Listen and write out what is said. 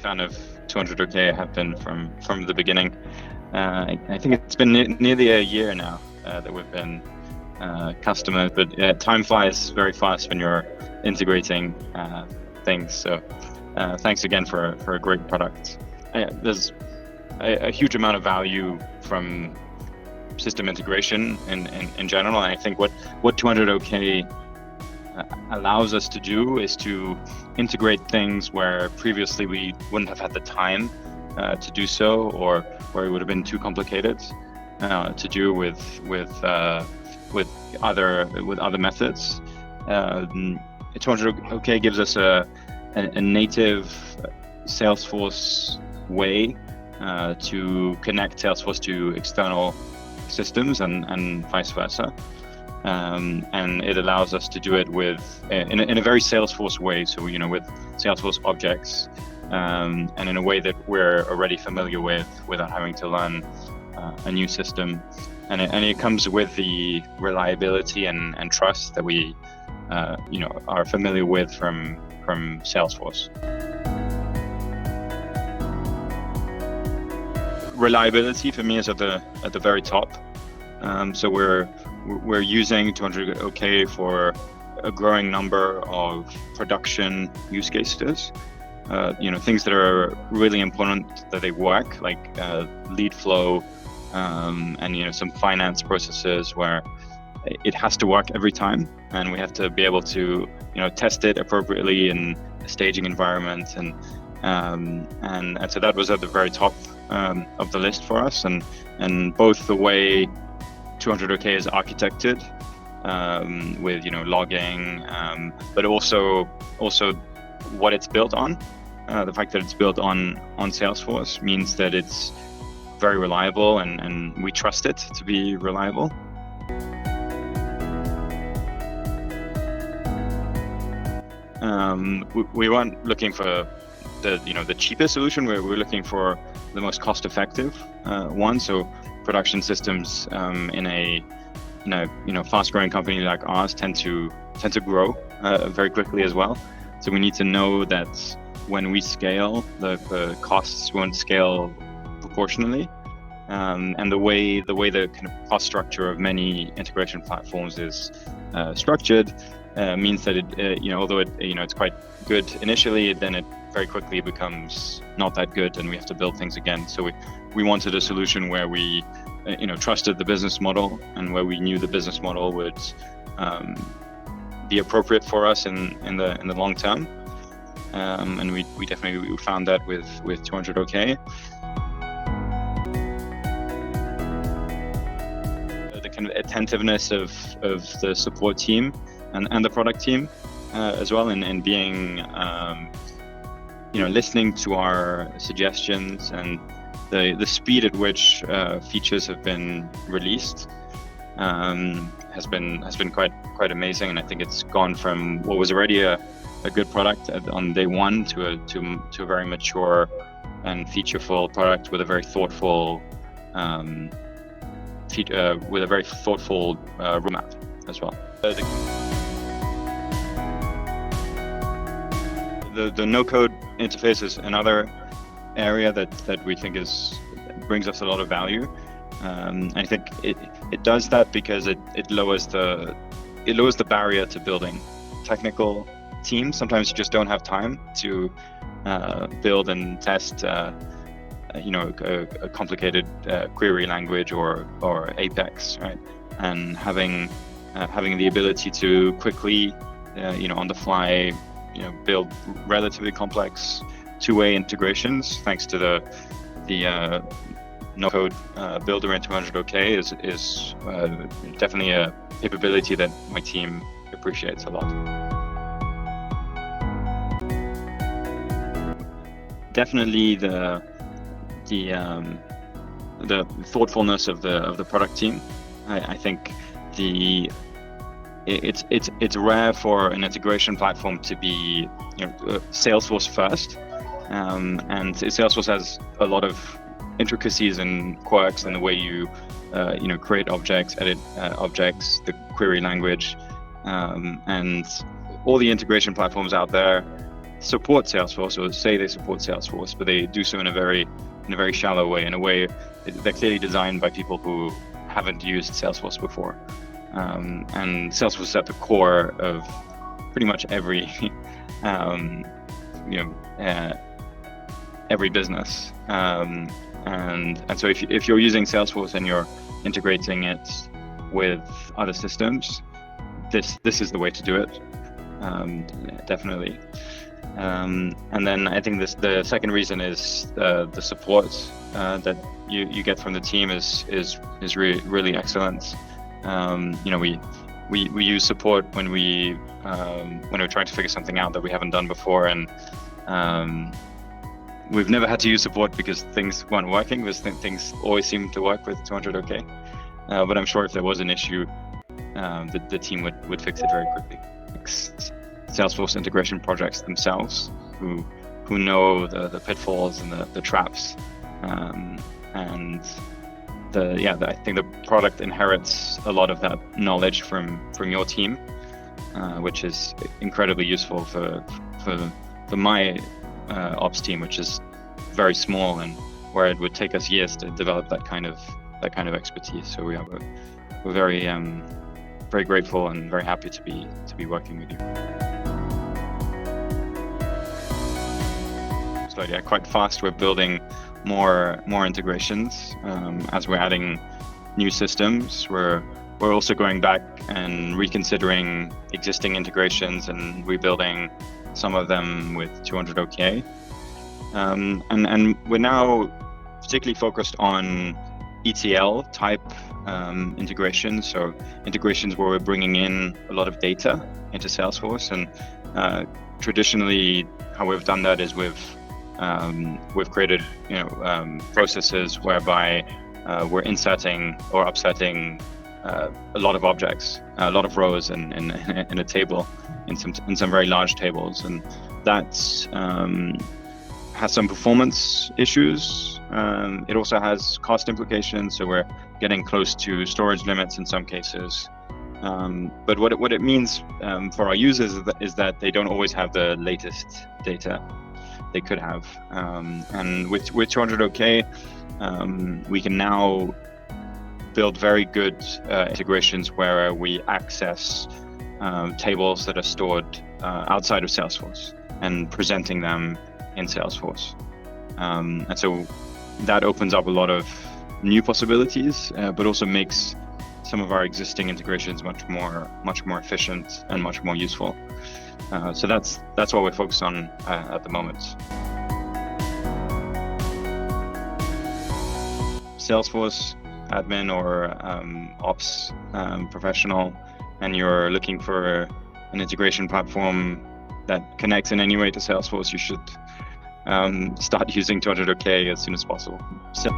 fan of 200OK. I have been from the beginning. I think it's been nearly a year now that we've been customers, but time flies very fast when you're integrating things. So thanks again for a great product. There's a huge amount of value from system integration in general, and I think what 200OK allows us to do is to integrate things where previously we wouldn't have had the time to do so, or where it would have been too complicated to do with other methods. 200OK gives us a native Salesforce way to connect Salesforce to external systems and vice versa. And it allows us to do it in a very Salesforce way. So, with Salesforce objects, and in a way that we're already familiar with without having to learn a new system. And it comes with the reliability and trust that we, are familiar with from Salesforce. Reliability for me is at the very top. So we're using 200OK for a growing number of production use cases. Things that are really important that they work, like lead flow, and some finance processes where it has to work every time, and we have to be able to test it appropriately in a staging environment, and so that was at the very top of the list for us, and both the way 200OK is architected with logging, but also what it's built on. The fact that it's built on Salesforce means that it's very reliable, and we trust it to be reliable. We weren't looking for the cheapest solution. We're looking for the most cost-effective one. So production systems in a fast-growing company like ours tend to grow very quickly as well. So we need to know that when we scale, the costs won't scale proportionally. And the way the kind of cost structure of many integration platforms is structured means that although it's quite good initially, then it very quickly becomes not that good, and we have to build things again. So we wanted a solution where we trusted the business model, and where we knew the business model would be appropriate for us in the long term. And we definitely found that with 200OK. The kind of attentiveness of the support team and the product team as well, and being listening to our suggestions, and the speed at which features have been released has been quite amazing. And I think it's gone from what was already a good product on day one to a very mature and featureful product with a very thoughtful roadmap as well. The no-code interface is another area that we think brings us a lot of value. I think it does that because it lowers the barrier to building technical teams. Sometimes you just don't have time to build and test a complicated query language or Apex, right? And having the ability to quickly on the fly build relatively complex two-way integrations thanks to the no-code builder in 200OK is definitely a capability that my team appreciates a lot. Definitely the thoughtfulness of the product team. I think it's rare for an integration platform to be Salesforce first, and Salesforce has a lot of intricacies and quirks in the way you create objects, edit objects, the query language, and all the integration platforms out there support Salesforce or say they support Salesforce, but they do so in a very shallow way, in a way they're clearly designed by people who haven't used Salesforce before. And Salesforce is at the core of pretty much every every business. And so if you're using Salesforce and you're integrating it with other systems, this is the way to do it. Definitely. And then I think the second reason is the support that you get from the team is really excellent. We use support when we're trying to figure something out that we haven't done before, and we've never had to use support because things weren't working. Because things always seem to work with 200OK. But I'm sure if there was an issue, the team would fix it very quickly. Salesforce integration projects themselves, who know the pitfalls and the traps, and I think the product inherits a lot of that knowledge from your team, which is incredibly useful for my ops team, which is very small and where it would take us years to develop that kind of expertise. So we're very very grateful and very happy to be working with you. So yeah, quite fast. We're building more integrations as we're adding new systems. We're also going back and reconsidering existing integrations and rebuilding some of them with 200OK. And we're now particularly focused on ETL type integrations, so integrations where we're bringing in a lot of data into Salesforce. And traditionally, how we've done that is we've created processes whereby we're inserting or upsetting a lot of objects, a lot of rows in a table, in some very large tables, and that has some performance issues. It also has cost implications, so we're getting close to storage limits in some cases. But what it means for our users is that they don't always have the latest data they could have. And with 200OK, we can now build very good integrations where we access tables that are stored outside of Salesforce and presenting them in Salesforce. And so that opens up a lot of new possibilities, but also makes some of our existing integrations much more efficient and much more useful. So that's what we're focused on at the moment. Salesforce admin or ops professional, and you're looking for an integration platform that connects in any way to Salesforce, you should start using 200OK as soon as possible. So